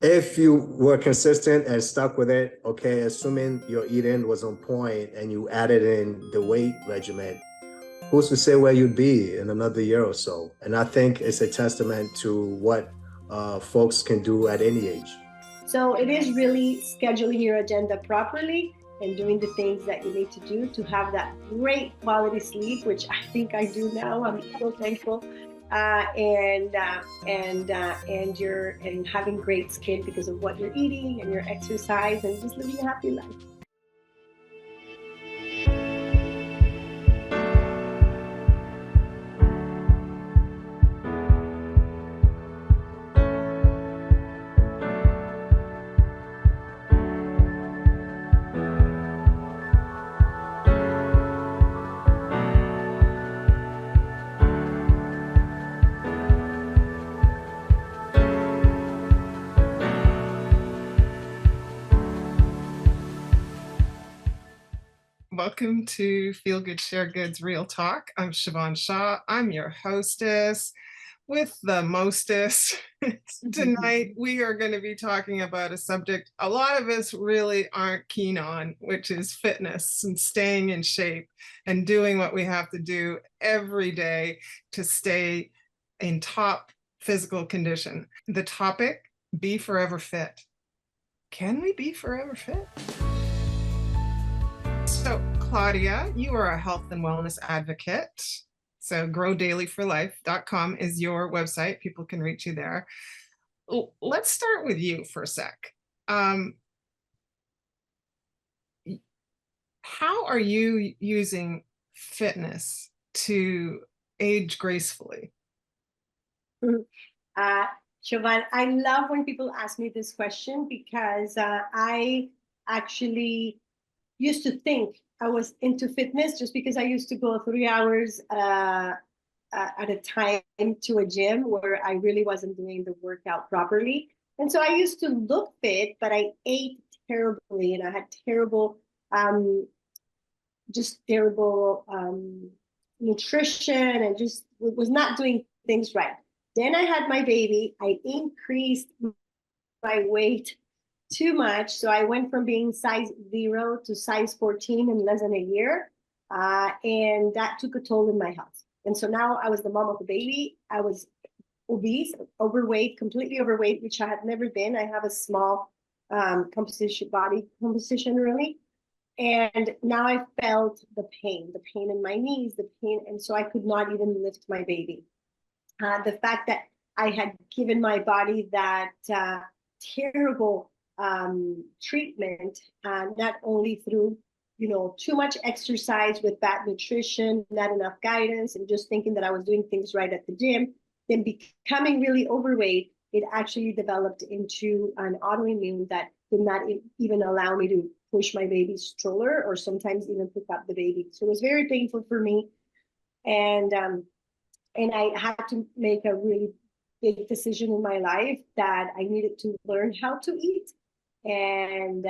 If you were consistent and stuck with it, okay, assuming your eating was on point and you added in the weight regimen, who's to say where you'd be in another year or so? And I think it's a testament to what folks can do at any age. So it is really scheduling your agenda properly and doing the things that you need to do to have that great quality sleep, which I think I do now. I'm so thankful. And having great skin because of what you're eating and your exercise and just living a happy life. Welcome to Feel Good Share Good's Real Talk. I'm Siobhan Shaw. I'm your hostess with the mostest. Tonight, we are going to be talking about a subject a lot of us really aren't keen on, which is fitness and staying in shape and doing what we have to do every day to stay in top physical condition. The topic, be forever fit. Can we be forever fit? So, Claudia, you are a health and wellness advocate. So, growdailyforlife.com is your website. People can reach you there. Let's start with you for a sec. How are you using fitness to age gracefully? Siobhan, I love when people ask me this question because I actually used to think I was into fitness just because I used to go 3 hours at a time to a gym where I really wasn't doing the workout properly. And so I used to look fit, but I ate terribly and I had terrible, nutrition and just was not doing things right. Then I had my baby. I increased my weight too much. So I went from being size 0 to size 14 in less than a year. And that took a toll in my health. And so now I was the mom of the baby. I was obese, overweight, completely overweight, which I had never been. I have a small body composition really. And now I felt the pain in my knees, the pain. And so I could not even lift my baby. The fact that I had given my body that terrible treatment, not only through, too much exercise with bad nutrition, not enough guidance, and just thinking that I was doing things right at the gym, then becoming really overweight, it actually developed into an autoimmune that did not even allow me to push my baby's stroller or sometimes even pick up the baby. So it was very painful for me. And I had to make a really big decision in my life that I needed to learn how to eat and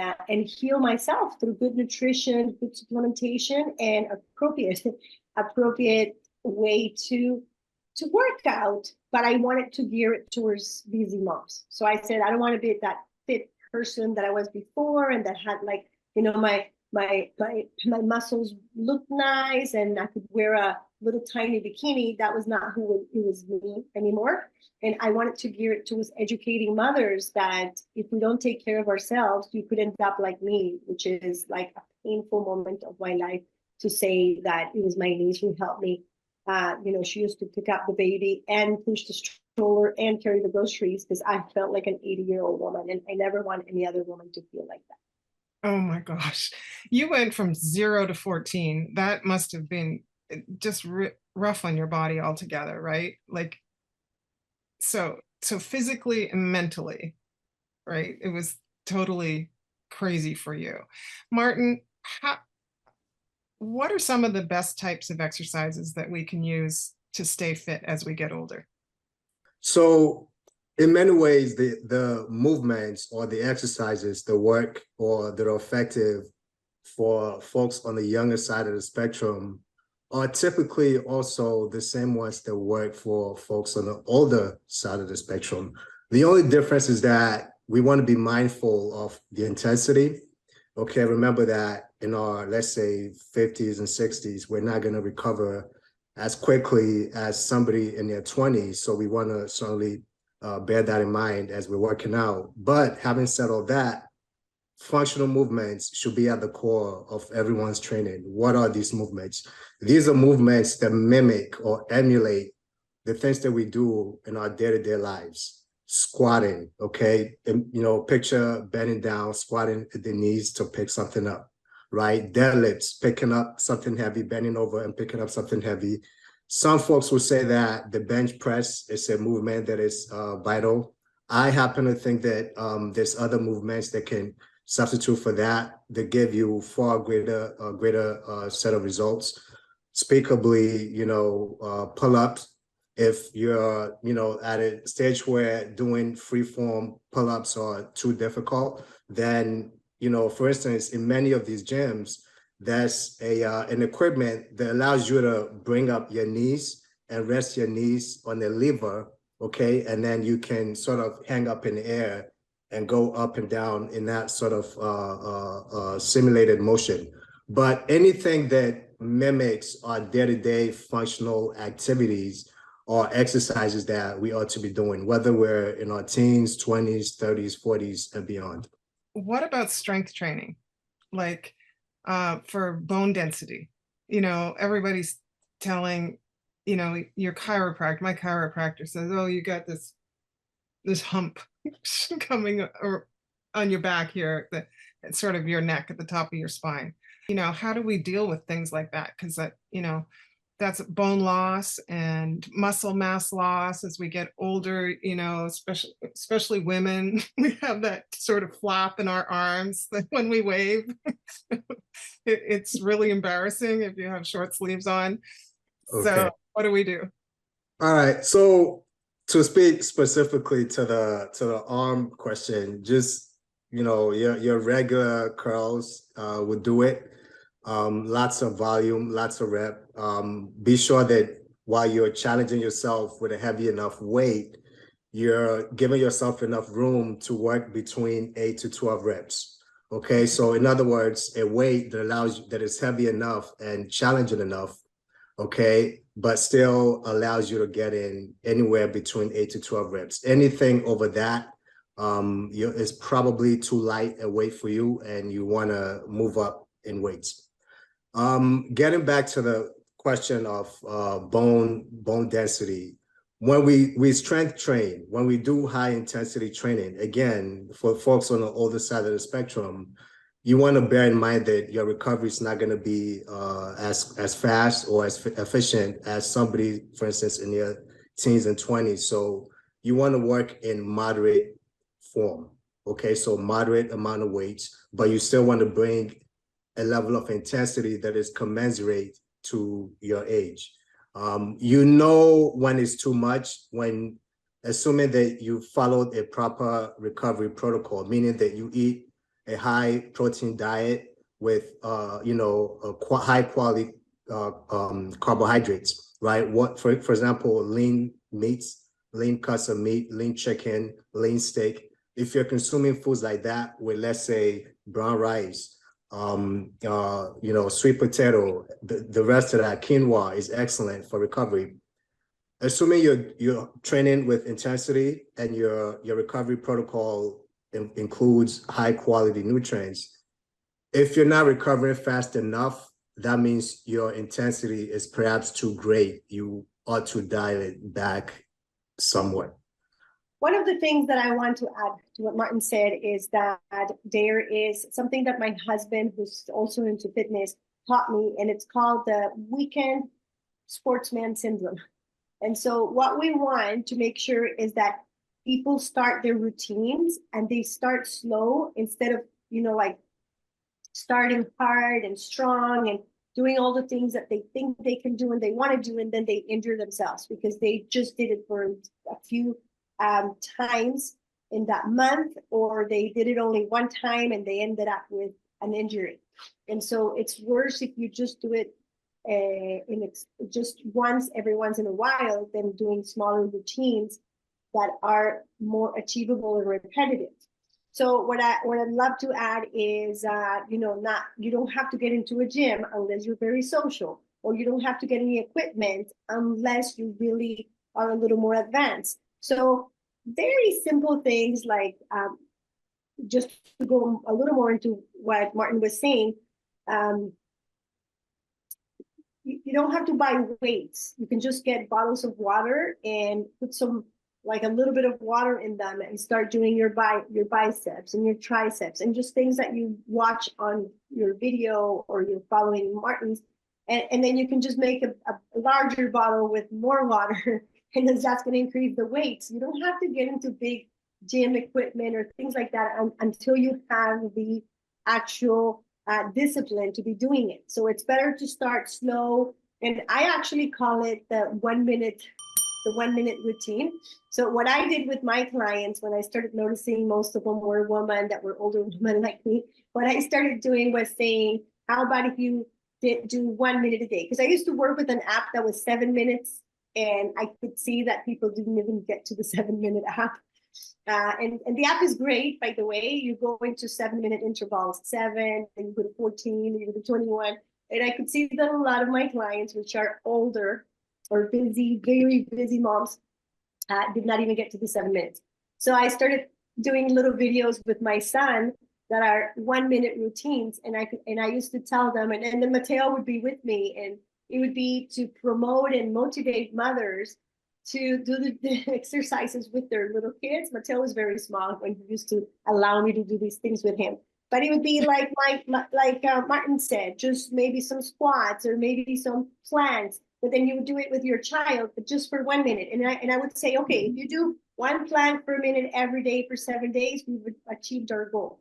heal myself through good nutrition, good supplementation, and appropriate way to work out. But I wanted to gear it towards busy moms. So I said I don't want to be that fit person that I was before, and that had my muscles look nice, and I could wear a little tiny bikini. That was not who it was me anymore. And I wanted to gear it towards educating mothers that if we don't take care of ourselves, you could end up like me, which is like a painful moment of my life to say that it was my niece who helped me. She used to pick up the baby and push the stroller and carry the groceries because I felt like an 80-year-old woman, and I never want any other woman to feel like that. Oh my gosh. You went from 0 to 14. That must have been just rough on your body altogether, right? Like, so physically and mentally, right? It was totally crazy for you. Martin, what are some of the best types of exercises that we can use to stay fit as we get older? So in many ways, the movements or the exercises, the work or that are effective for folks on the younger side of the spectrum are typically also the same ones that work for folks on the older side of the spectrum. The only difference is that we want to be mindful of the intensity. Okay, remember that in our, let's say, 50s and 60s, we're not going to recover as quickly as somebody in their 20s. So we want to certainly bear that in mind as we're working out. But having said all that, functional movements should be at the core of everyone's training. What are these movements? These are movements that mimic or emulate the things that we do in our day-to-day lives. Squatting, okay? And, picture bending down, squatting at the knees to pick something up, right? Deadlifts, picking up something heavy, bending over and picking up something heavy. Some folks will say that the bench press is a movement that is vital. I happen to think that there's other movements that can substitute for that give you far greater set of results. Speakably, pull-ups. If you're, at a stage where doing free form pull-ups are too difficult, then, for instance, in many of these gyms, there's an equipment that allows you to bring up your knees and rest your knees on the lever, okay? And then you can sort of hang up in the air and go up and down in that sort of simulated motion. But anything that mimics our day-to-day functional activities or exercises that we ought to be doing, whether we're in our teens, 20s, 30s, 40s, and beyond. What about strength training? Like for bone density, everybody's telling, your chiropractor, my chiropractor says, oh, you got this hump coming on your back here, it's sort of your neck at the top of your spine. How do we deal with things like that? Because that, that's bone loss and muscle mass loss as we get older, especially women. We have that sort of flap in our arms when we wave. It's really embarrassing if you have short sleeves on. Okay. So what do we do? All right. So to speak specifically to the arm question, just, your regular curls would do it. Lots of volume, lots of rep. Be sure that while you're challenging yourself with a heavy enough weight, you're giving yourself enough room to work between 8 to 12 reps. Okay, so in other words, a weight that is heavy enough and challenging enough, okay, but still allows you to get in anywhere between 8 to 12 reps. Anything over that is probably too light a weight for you, and you want to move up in weights. Getting back to the question of bone density, when we strength train, when we do high intensity training, again, for folks on the older side of the spectrum, you want to bear in mind that your recovery is not going to be as fast or as efficient as somebody, for instance, in their teens and 20s. So you want to work in moderate form, okay? So moderate amount of weights, but you still want to bring a level of intensity that is commensurate to your age. When it's too much, when assuming that you followed a proper recovery protocol, meaning that you eat a high protein diet with high quality carbohydrates, right? What, for example, lean meats, lean cuts of meat, lean chicken, lean steak. If you're consuming foods like that with, let's say, brown rice, sweet potato, the rest of that, quinoa is excellent for recovery. Assuming you're training with intensity and your recovery protocol includes high quality nutrients, if you're not recovering fast enough, that means your intensity is perhaps too great. You ought to dial it back somewhat. One of the things that I want to add to what Martin said is that there is something that my husband, who's also into fitness, taught me, and it's called the weekend sportsman syndrome. And so what we want to make sure is that people start their routines and they start slow instead of, starting hard and strong and doing all the things that they think they can do and they want to do, and then they injure themselves because they just did it for a few times in that month, or they did it only one time and they ended up with an injury. And so it's worse if you just do it just every once in a while than doing smaller routines that are more achievable and repetitive. So what I'd love to add is, you don't have to get into a gym unless you're very social, or you don't have to get any equipment unless you really are a little more advanced. So very simple things like, just to go a little more into what Martin was saying, you don't have to buy weights. You can just get bottles of water and put some, like a little bit of water in them, and start doing your biceps and your triceps, and just things that you watch on your video or you're following Martin's. And then you can just make a larger bottle with more water, and then that's going to increase the weights. You don't have to get into big gym equipment or things like that until you have the actual discipline to be doing it. So it's better to start slow. And I actually call it the 1 minute routine. So what I did with my clients, when I started noticing most of them were women that were older women like me, what I started doing was saying, how about if you do 1 minute a day? Because I used to work with an app that was 7 minutes, and I could see that people didn't even get to the 7 minute app. And the app is great, by the way. You go into 7 minute intervals, 7, and you go to 14, and you go to 21. And I could see that a lot of my clients, which are older or busy, very busy moms, did not even get to the 7 minutes. So I started doing little videos with my son that are 1 minute routines. And I used to tell them, and then Mateo would be with me, and it would be to promote and motivate mothers to do the exercises with their little kids. Mateo was very small when he used to allow me to do these things with him. But it would be like Martin said, just maybe some squats or maybe some planks. But then you would do it with your child, but just for 1 minute. And I would say, okay, if you do one plank per minute every day for 7 days, we would achieve our goal.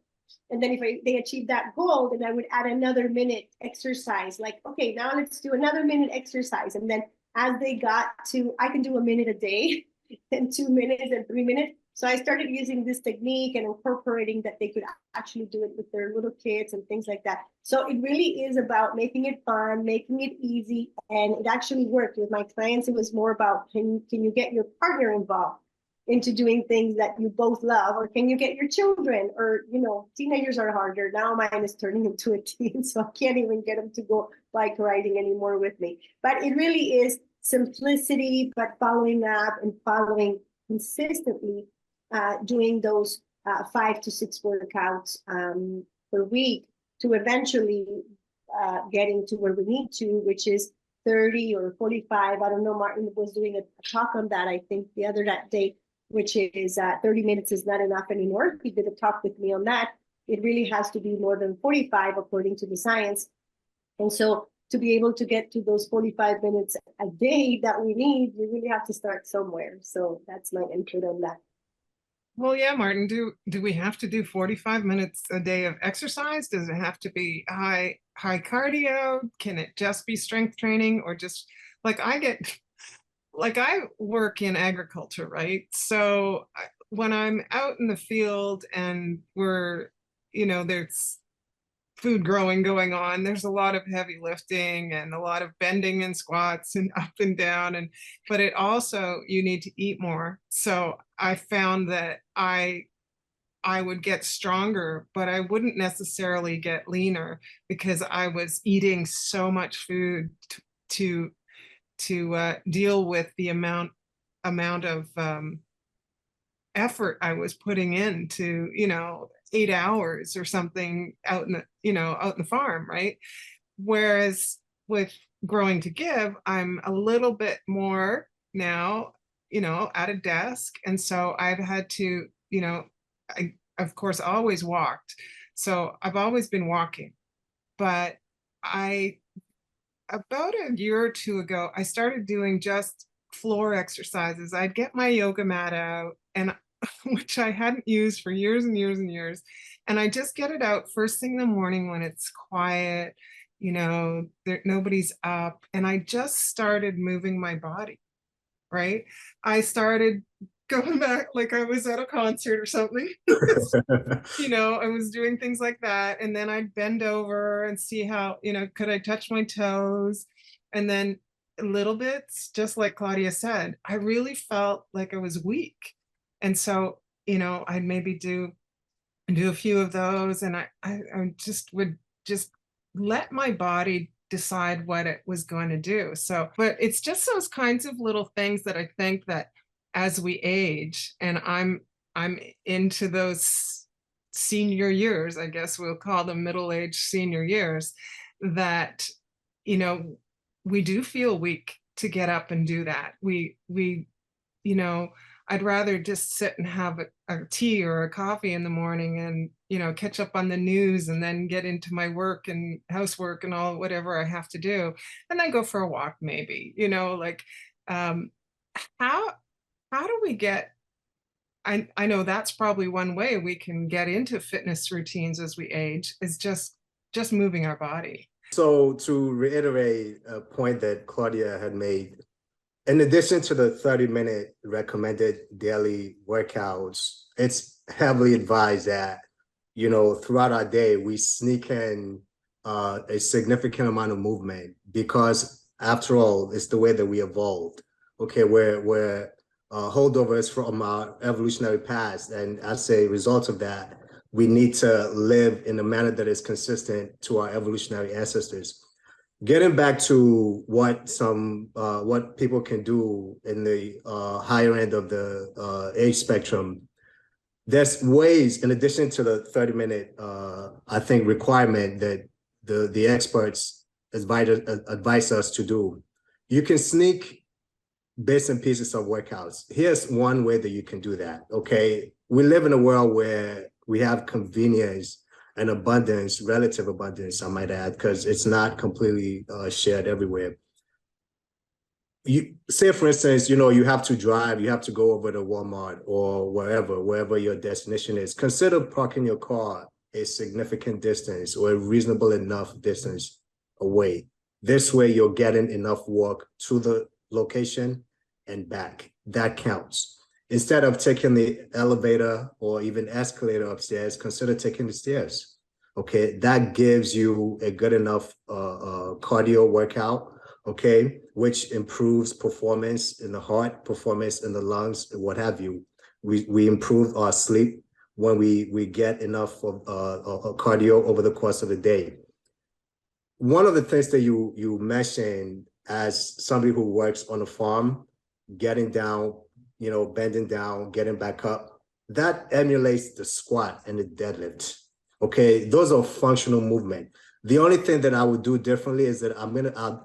And then if they achieve that goal, then I would add another minute exercise. Like, okay, now let's do another minute exercise. And then as they got to, I can do a minute a day, then 2 minutes and 3 minutes. So I started using this technique and incorporating that they could actually do it with their little kids and things like that. So it really is about making it fun, making it easy, and it actually worked with my clients. It was more about, can you get your partner involved into doing things that you both love, or can you get your children? Or, teenagers are harder. Now mine is turning into a teen, so I can't even get them to go bike riding anymore with me. But it really is simplicity, but following up and following consistently, doing those 5 to 6 workouts per week to eventually getting to where we need to, which is 30 or 45. I don't know, Martin was doing a talk on that, I think, the other day, which is 30 minutes is not enough anymore. He did a talk with me on that. It really has to be more than 45 according to the science. And so to be able to get to those 45 minutes a day that we need, we really have to start somewhere. So that's my input on that. Well, yeah, Martin, do we have to do 45 minutes a day of exercise? Does it have to be high cardio? Can it just be strength training? Or just like I work in agriculture, right? So when I'm out in the field and there's food growing going on, there's a lot of heavy lifting and a lot of bending and squats and up and down, but it also, you need to eat more. So I found that I would get stronger, but I wouldn't necessarily get leaner because I was eating so much food to deal with the amount of effort I was putting into 8 hours or something out in the farm, right? Whereas with Growing to Give, I'm a little bit more now, at a desk. And so I've had to, I of course always walked. So I've always been walking, but about a year or two ago, I started doing just floor exercises. I'd get my yoga mat out, and which I hadn't used for years and years and years. And I just get it out first thing in the morning when it's quiet, nobody's up. And I just started moving my body, right? I started going back like I was at a concert or something. I was doing things like that. And then I'd bend over and see how, could I touch my toes? And then little bits, just like Claudia said, I really felt like I was weak. And so, I'd maybe do do a few of those, and I just would just let my body decide what it was going to do. So, but it's just those kinds of little things that I think that as we age, and I'm into those senior years, I guess we'll call them middle-aged senior years, that, you know, we do feel weak to get up and do that. You know, I'd rather just sit and have a tea or a coffee in the morning and, you know, catch up on the news and then get into my work and housework and all whatever I have to do, and then go for a walk maybe, you know, like, um, how do we get, I know that's probably one way we can get into fitness routines as we age, is just moving our body. So to reiterate a point that Claudia had made, in addition to the 30-minute recommended daily workouts, it's heavily advised that, you know, throughout our day, we sneak in a significant amount of movement, because after all, it's the way that we evolved. Okay, we're holdovers from our evolutionary past. And as a result of that, we need to live in a manner that is consistent to our evolutionary ancestors. Getting back to what people can do in the higher end of the age spectrum, there's ways, in addition to the 30-minute, I think, requirement that the experts advise us to do. You can sneak bits and pieces of workouts. Here's one way that you can do that, okay? We live in a world where we have convenience and abundance, relative abundance, I might add, because it's not completely shared everywhere. You say, for instance, you know, you have to drive, you have to go over to Walmart or wherever your destination is. Consider parking your car a significant distance or a reasonable enough distance away. This way you're getting enough walk to the location and back. That counts. Instead of taking the elevator or even escalator upstairs, consider taking the stairs. Okay, that gives you a good enough cardio workout, okay, which improves performance in the heart, performance in the lungs, and what have you. We improve our sleep when we get enough of cardio over the course of the day. One of the things that you mentioned, as somebody who works on a farm, getting down, you know, bending down, getting back up, that emulates the squat and the deadlift. Okay, those are functional movement. The only thing that I would do differently is that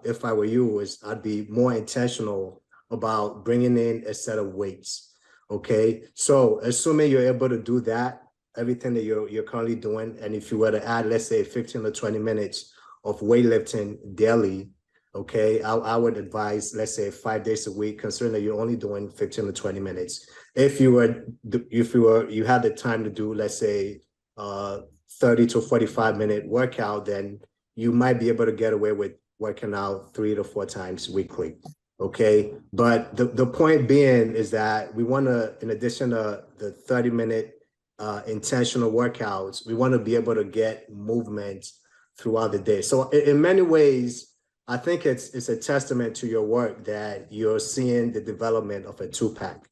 if I were you, is I'd be more intentional about bringing in a set of weights. Okay, so assuming you're able to do that, everything that you're currently doing, and if you were to add, let's say, 15 or 20 minutes of weightlifting daily, okay, I would advise, let's say, 5 days a week, considering that you're only doing 15 to 20 minutes. If you had the time to do, let's say, 30 to 45-minute workout, then you might be able to get away with working out 3 to 4 times weekly. Okay, but the point being is that we want to, in addition to the 30-minute intentional workouts, we want to be able to get movement throughout the day. So in many ways, I think it's a testament to your work that you're seeing the development of a 2-pack.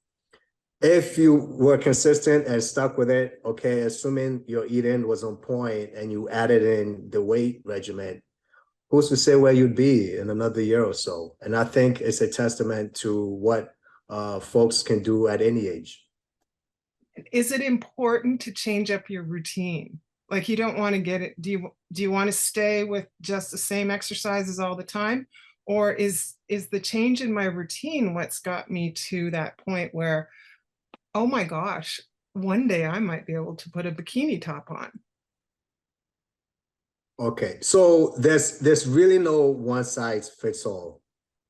If you were consistent and stuck with it, okay, assuming your eating was on point and you added in the weight regimen, who's to say where you'd be in another year or so? And I think it's a testament to what folks can do at any age. Is it important to change up your routine? Like, you don't want to get it. Do you want to stay with just the same exercises all the time? Or is the change in my routine what's got me to that point where, oh my gosh, one day I might be able to put a bikini top on? Okay, so there's really no one size fits all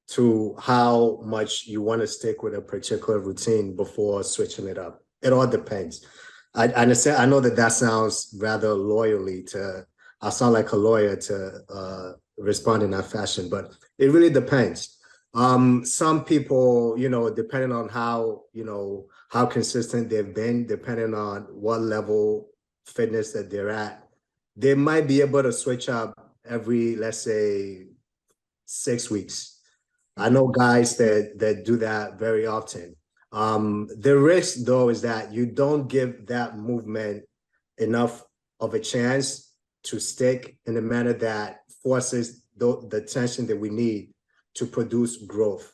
to how much you want to stick with a particular routine before switching it up. It all depends. I understand. I know that sounds rather loyally to, I sound like a lawyer to respond in that fashion, but it really depends. Some people, you know, depending on how, you know, how consistent they've been, depending on what level fitness that they're at, they might be able to switch up every, let's say, 6 weeks. I know guys that do that very often. The risk, though, is that you don't give that movement enough of a chance to stick in a manner that forces the tension that we need to produce growth.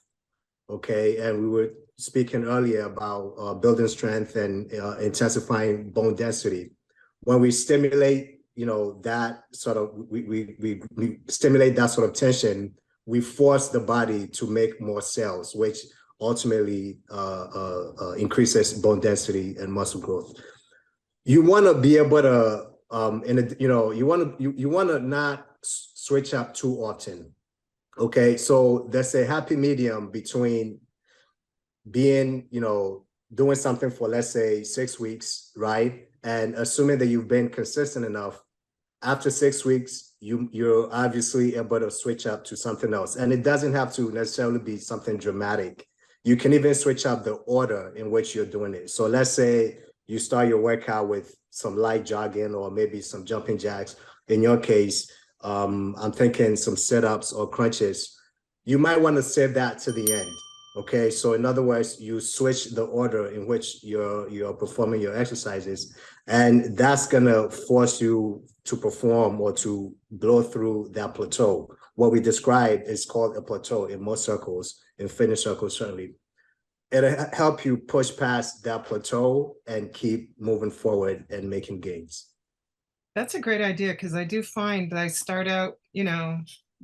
Okay, and we were speaking earlier about building strength and intensifying bone density. When we stimulate, that sort of, we stimulate that sort of tension, we force the body to make more cells, which ultimately increases bone density and muscle growth. You want to be able to, you want to not switch up too often. Okay, so there's a happy medium between being, doing something for, let's say, 6 weeks, right? And assuming that you've been consistent enough, after 6 weeks, you're obviously able to switch up to something else. And it doesn't have to necessarily be something dramatic. You can even switch up the order in which you're doing it. So let's say you start your workout with some light jogging or maybe some jumping jacks. In your case, I'm thinking some sit-ups or crunches. You might want to save that to the end. Okay, so in other words, you switch the order in which you're performing your exercises, and that's gonna force you to perform or to blow through that plateau. What we describe is called a plateau in most circles, in fitness circles certainly. It'll help you push past that plateau and keep moving forward and making gains. That's a great idea, because I do find that I start out,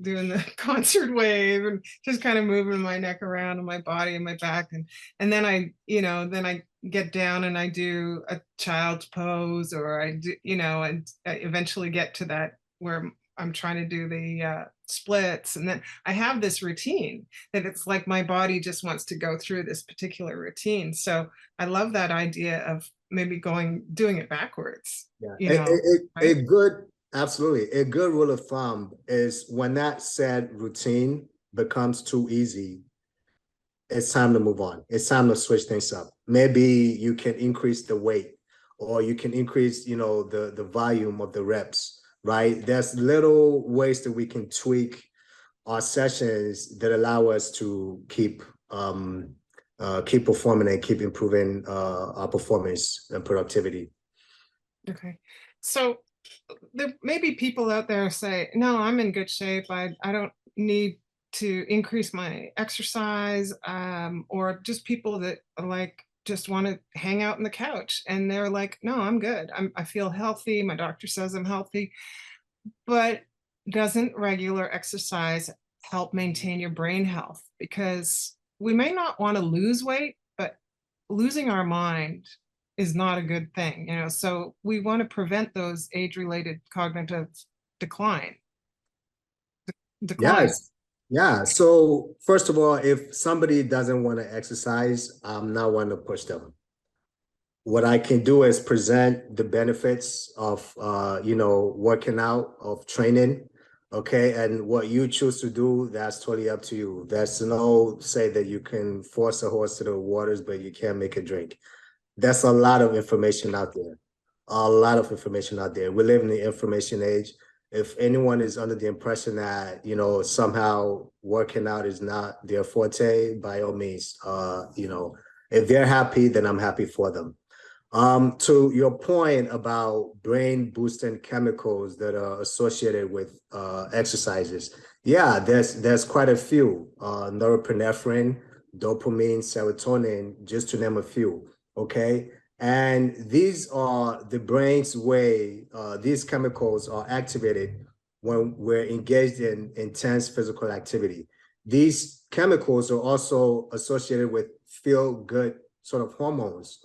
doing the concert wave and just kind of moving my neck around and my body and my back, and then I get down and I do a child's pose, or I do, and I eventually get to that where I'm trying to do the splits, and then I have this routine that it's like my body just wants to go through this particular routine. So I love that idea of maybe doing it backwards. Yeah, a good, absolutely, a good rule of thumb is when that said routine becomes too easy, it's time to move on. It's time to switch things up. Maybe you can increase the weight, or you can increase, the volume of the reps, right? There's little ways that we can tweak our sessions that allow us to keep performing and keep improving our performance and productivity. Okay, so there may be people out there say, no, I'm in good shape. I don't need to increase my exercise, or just people that just want to hang out on the couch and they're like, no, I'm good. I feel healthy. My doctor says I'm healthy. But doesn't regular exercise help maintain your brain health? Because we may not want to lose weight, but losing our mind is not a good thing, so we want to prevent those age-related cognitive decline. Yes. Yeah. So first of all, if somebody doesn't want to exercise, I'm not one to push them. What I can do is present the benefits of, working out, of training. Okay. And what you choose to do, that's totally up to you. There's no say that you can force a horse to the waters, but you can't make it drink. There's a lot of information out there. A lot of information out there. We live in the information age. If anyone is under the impression that, somehow working out is not their forte, by all means, if they're happy, then I'm happy for them. To your point about brain boosting chemicals that are associated with exercises, yeah, there's quite a few. Norepinephrine, dopamine, serotonin, just to name a few. Okay, and these are the brain's way. These chemicals are activated when we're engaged in intense physical activity. These chemicals are also associated with feel-good sort of hormones.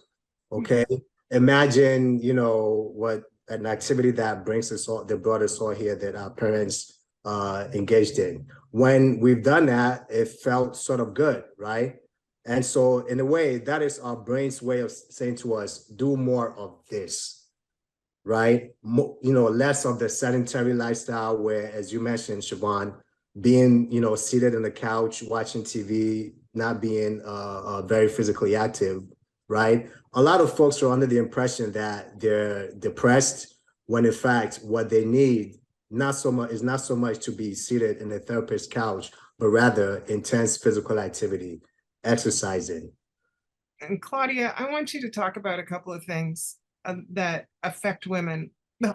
Okay, imagine, what an activity that brings us all, that brought us all here, that our parents engaged in. When we've done that, it felt sort of good, right? And so in a way, that is our brain's way of saying to us, do more of this, right? Less of the sedentary lifestyle where, as you mentioned, Siobhan, being, seated on the couch, watching TV, not being very physically active, right? A lot of folks are under the impression that they're depressed, when in fact, what they need is not so much to be seated in a therapist's couch, but rather intense physical activity. Exercising. And Claudia, I want you to talk about a couple of things. that affect women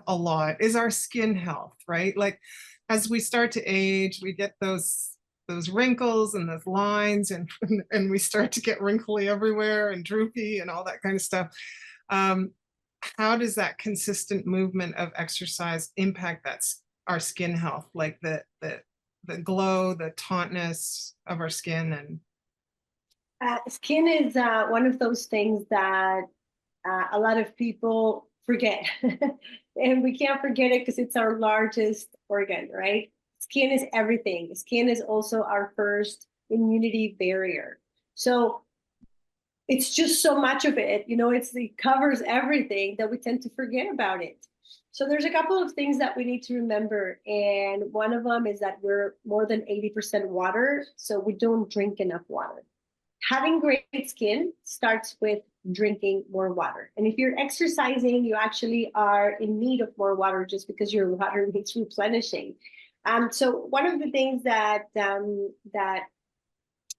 a lot is our skin health, right? Like as we start to age, we get those wrinkles and those lines, and and we start to get wrinkly everywhere and droopy and all that kind of stuff. How does that consistent movement of exercise impact our skin health, like the glow, the tautness of our skin? And skin is one of those things that a lot of people forget. And we can't forget it because it's our largest organ, right? Skin is everything. Skin is also our first immunity barrier. So it's just so much of it, it covers everything that we tend to forget about it. So there's a couple of things that we need to remember. And one of them is that we're more than 80% water. So we don't drink enough water. Having great skin starts with drinking more water. And if you're exercising, you actually are in need of more water just because your water needs replenishing. So one of the things that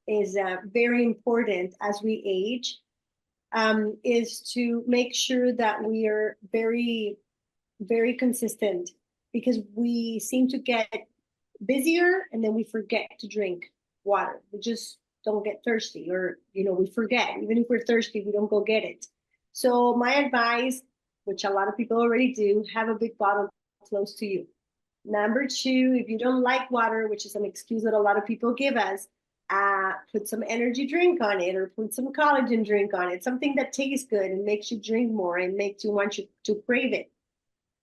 is very important as we age is to make sure that we are very, very consistent, because we seem to get busier and then we forget to drink water. We just don't get thirsty, or we forget. Even if we're thirsty, we don't go get it. So my advice, which a lot of people already do, have a big bottle close to you. Number two, if you don't like water, which is an excuse that a lot of people give us, put some energy drink on it, or put some collagen drink on it, something that tastes good and makes you drink more and makes you want you to crave it.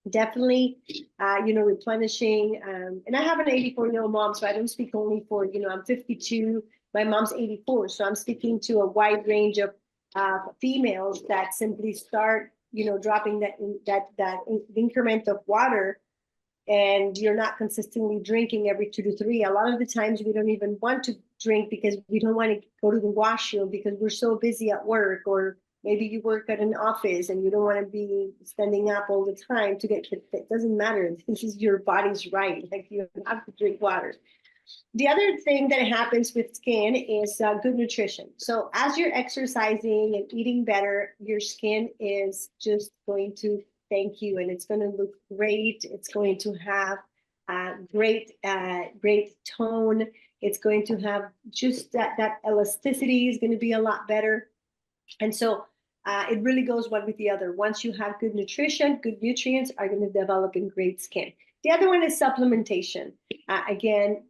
Definitely, replenishing. And I have an 84-year-old mom, so I don't speak only for, I'm 52, my mom's 84. So I'm speaking to a wide range of females that simply start, dropping that increment of water, and you're not consistently drinking every 2 to 3. A lot of the times we don't even want to drink because we don't want to go to the washroom because we're so busy at work, or maybe you work at an office and you don't want to be standing up all the time to get fit. It doesn't matter. This is your body's right. Like, you have to drink water. The other thing that happens with skin is good nutrition. So as you're exercising and eating better, your skin is just going to thank you, and it's going to look great. It's going to have great tone. It's going to have just that elasticity is going to be a lot better. And so it really goes one with the other. Once you have good nutrition, good nutrients are going to develop in great skin. The other one is supplementation. Again,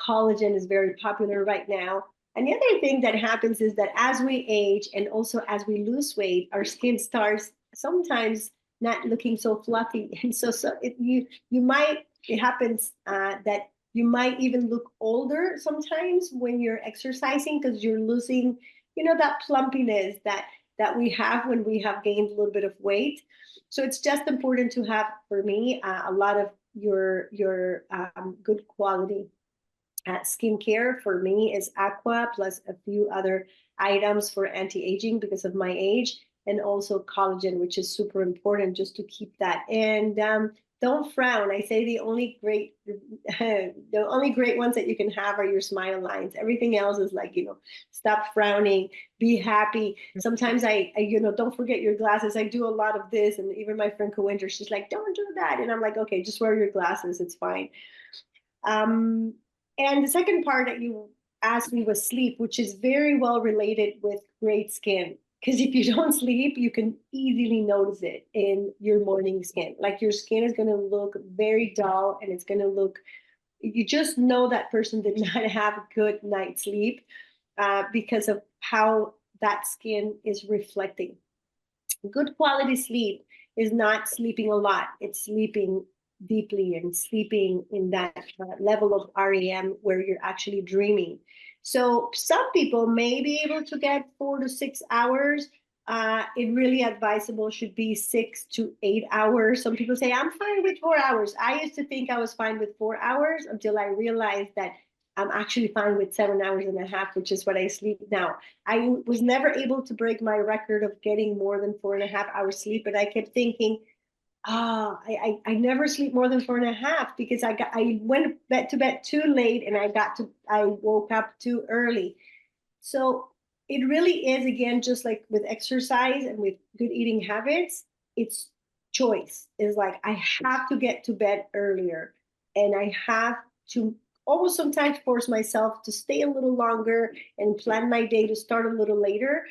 collagen is very popular right now. And the other thing that happens is that as we age and also as we lose weight, our skin starts sometimes not looking so fluffy. And so it happens that you might even look older sometimes when you're exercising, because you're losing, that plumpiness that we have when we have gained a little bit of weight. So it's just important to have, for me, a lot of your good quality skincare. For me is Aqua, plus a few other items for anti-aging because of my age, and also collagen, which is super important just to keep that. And don't frown. I say the only great ones that you can have are your smile lines. Everything else is like, stop frowning, be happy. Sometimes I don't forget your glasses. I do a lot of this, and even my friend Cointer, she's like, don't do that. And I'm like, okay, just wear your glasses. It's fine. And the second part that you asked me was sleep, which is very well related with great skin. Because if you don't sleep, you can easily notice it in your morning skin. Like, your skin is going to look very dull, and it's going to look, you just know that person did not have a good night's sleep because of how that skin is reflecting. Good quality sleep is not sleeping a lot. It's sleeping deeply and sleeping in that level of REM where you're actually dreaming. So some people may be able to get 4 to 6 hours. It really advisable should be 6 to 8 hours. Some people say, I'm fine with 4 hours. I used to think I was fine with 4 hours until I realized that I'm actually fine with 7 hours and a half, which is what I sleep now. I was never able to break my record of getting more than 4.5 hours sleep, but I kept thinking, I never sleep more than 4.5 because I went to bed too late, and I woke up too early. So it really is, again, just like with exercise and with good eating habits, it's choice. It's like I have to get to bed earlier, and I have to almost sometimes force myself to stay a little longer and plan my day to start a little later.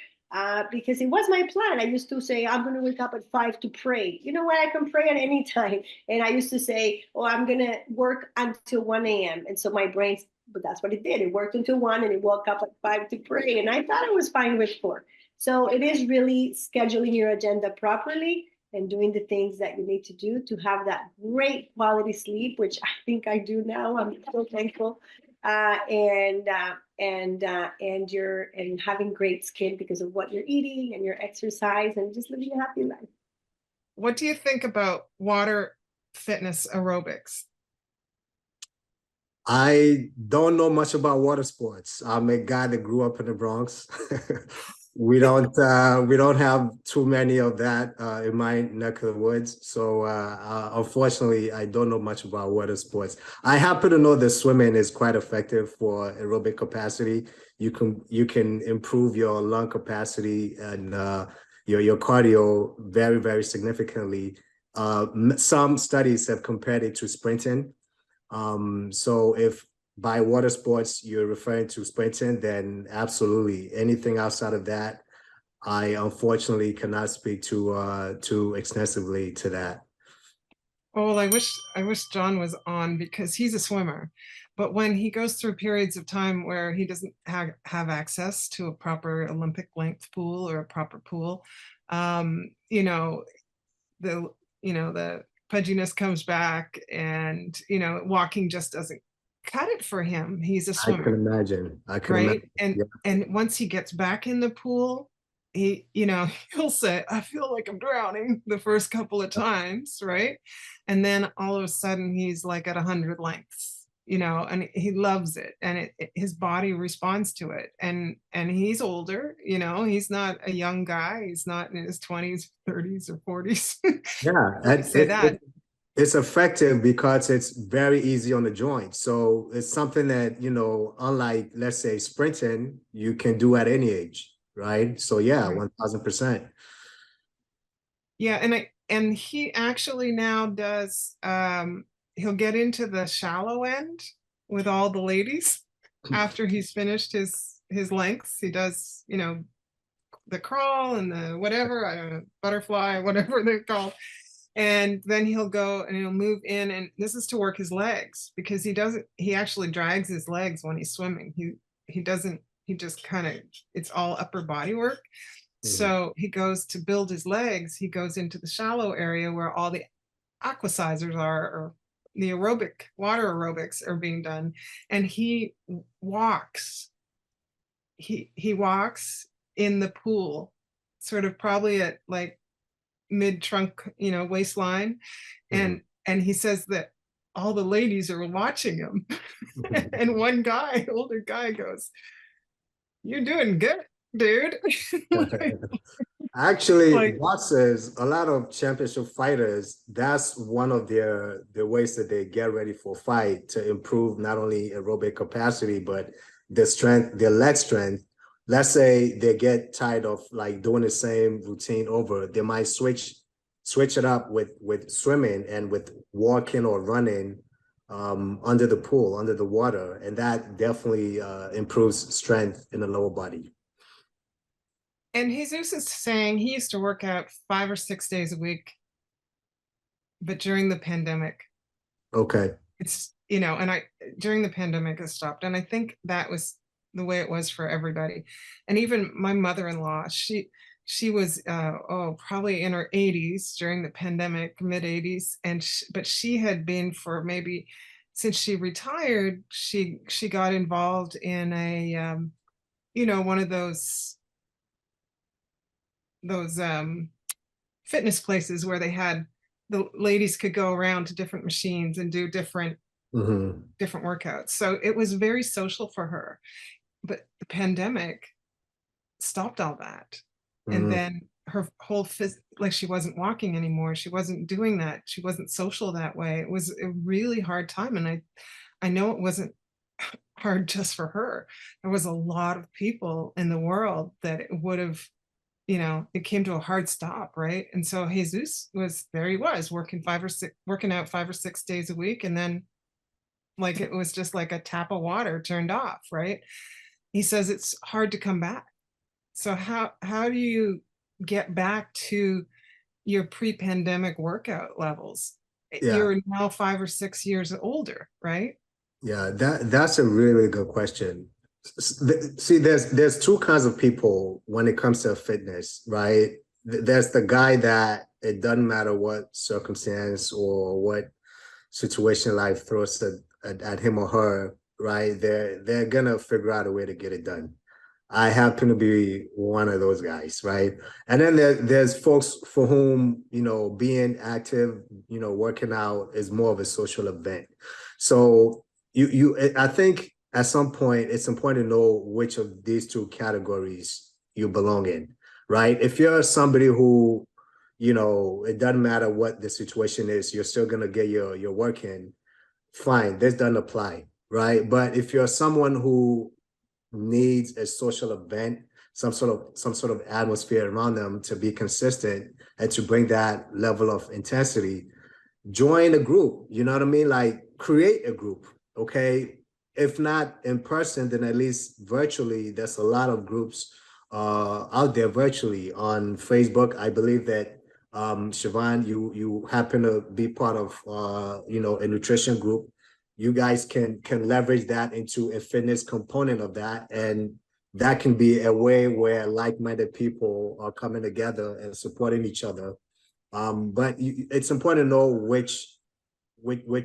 Because it was my plan. I used to say, I'm going to wake up at 5 to pray. You know what? I can pray at any time. And I used to say, oh, I'm going to work until 1 a.m. And so my brain, but that's what it did. It worked until 1 and it woke up at 5 to pray. And I thought I was fine with 4. So it is really scheduling your agenda properly and doing the things that you need to do to have that great quality sleep, which I think I do now. I'm so thankful. And having great skin because of what you're eating and your exercise and just living a happy life. What do you think about water fitness aerobics? I don't know much about water sports. I'm a guy that grew up in the Bronx. We don't have too many of that in my neck of the woods. So unfortunately, I don't know much about water sports. I happen to know that swimming is quite effective for aerobic capacity. You can improve your lung capacity and your cardio very, very significantly. Some studies have compared it to sprinting. So if by water sports you're referring to sprinting, then absolutely. Anything outside of that, I unfortunately cannot speak too extensively to that. Oh, well, I wish John was on because he's a swimmer, but when he goes through periods of time where he doesn't have access to a proper Olympic length pool or a proper pool, you know, the pudginess comes back, and walking just doesn't cut it for him. He's a I can swimmer, imagine. I can right? imagine. Yeah. And once he gets back in the pool, he'll say, I feel like I'm drowning the first couple of times, right? And then all of a sudden he's like at 100 lengths, and he loves it, and his body responds to it. And he's older, he's not a young guy. He's not in his 20s, 30s, or 40s. Yeah, I say that. it's effective because it's very easy on the joint. So it's something that, unlike, let's say, sprinting, you can do at any age, right? So yeah, 1000%. Yeah, and he actually now does, he'll get into the shallow end with all the ladies after he's finished his lengths. He does, the crawl and the whatever, I don't know, butterfly, whatever they're called. And then he'll go and he'll move in, and this is to work his legs, because he actually drags his legs when he's swimming. He doesn't, he just kind of, it's all upper body work. So he goes to build his legs. He goes into the shallow area where all the aquasizers are, or the water aerobics are being done. And he walks. He walks in the pool, sort of probably at like mid trunk, waistline. And he says that all the ladies are watching him. And one guy, older guy, goes, "You're doing good, dude." Actually, boxers, a lot of championship fighters, that's one of their ways that they get ready for fight, to improve not only aerobic capacity, but their strength, their leg strength. Let's say they get tired of like doing the same routine over, they might switch it up with swimming and with walking or running under the pool, under the water, and that definitely improves strength in the lower body. And Jesus is saying he used to work out 5 or 6 days a week, but during the pandemic, it's, and during the pandemic it stopped. And I think that was the way it was for everybody. And even my mother-in-law, she was probably in her 80s during the pandemic, mid 80s, but she had been, for maybe since she retired, she got involved in a one of those fitness places where they had, the ladies could go around to different machines and do different workouts. So it was very social for her. But the pandemic stopped all that. And then her whole like, she wasn't walking anymore. She wasn't doing that. She wasn't social that way. It was a really hard time. And I know it wasn't hard just for her. There was a lot of people in the world that it would have you know, it came to a hard stop, right? And so Jesus was there, he was working working out 5 or 6 days a week, and then like it was just like a tap of water turned off, right? He says it's hard to come back. So how do you get back to your pre-pandemic workout levels? Yeah. You're now 5 or 6 years older, right? Yeah, that's a really good question. See, there's two kinds of people when it comes to fitness, right? There's the guy that it doesn't matter what circumstance or what situation life throws at him or her, right? They're gonna figure out a way to get it done. I happen to be one of those guys, right? And then there's folks for whom, being active, working out is more of a social event. So I think at some point it's important to know which of these two categories you belong in, right? If you're somebody who, it doesn't matter what the situation is, you're still gonna get your work in, fine, this doesn't apply, right? But if you're someone who needs a social event, some sort of atmosphere around them to be consistent and to bring that level of intensity, join a group. You know what I mean? Like create a group, okay? If not in person, then at least virtually. There's a lot of groups out there virtually on Facebook. I believe that Siobhan, you happen to be part of a nutrition group. You guys can leverage that into a fitness component of that, and that can be a way where like-minded people are coming together and supporting each other. But it's important to know which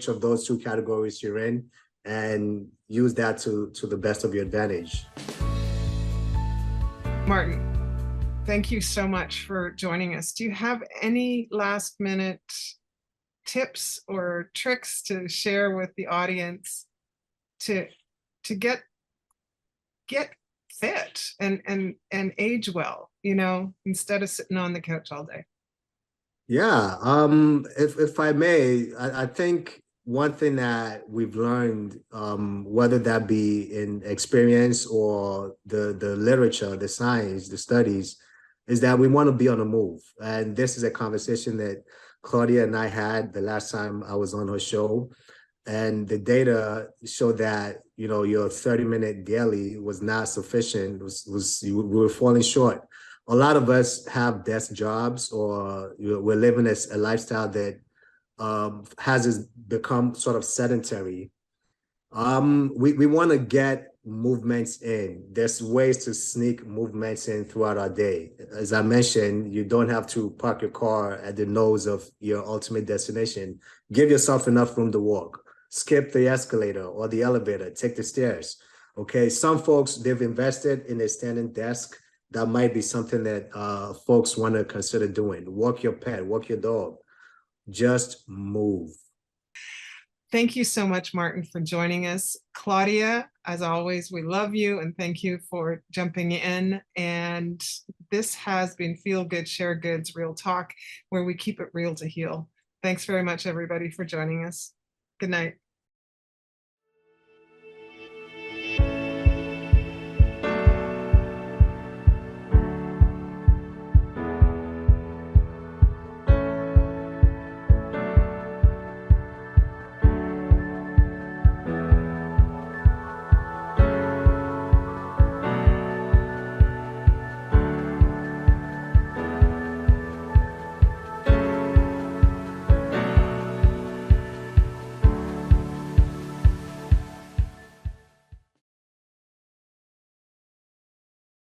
of those two categories you're in and use that to the best of your advantage. Martin, thank you so much for joining us. Do you have any last minute tips or tricks to share with the audience to get fit and age well, instead of sitting on the couch all day? Yeah, if I may, I think one thing that we've learned, whether that be in experience or the literature, the science, the studies, is that we want to be on the move. And this is a conversation that Claudia and I had the last time I was on her show. And the data showed that, your 30-minute daily was not sufficient, we were falling short. A lot of us have desk jobs, or we're living a lifestyle that has become sort of sedentary. We want to get movements in. There's ways to sneak movements in throughout our day. As I mentioned, you don't have to park your car at the nose of your ultimate destination. Give yourself enough room to walk. Skip the escalator or the elevator. Take the stairs. Okay, some folks, they've invested in a standing desk. That might be something that folks want to consider doing. Walk your pet, walk your dog. Just move. Thank you so much, Martin, for joining us. Claudia, as always, we love you and thank you for jumping in. And this has been Feel Good, Share Good's Real Talk, where we keep it real to heal. Thanks very much, everybody, for joining us. Good night.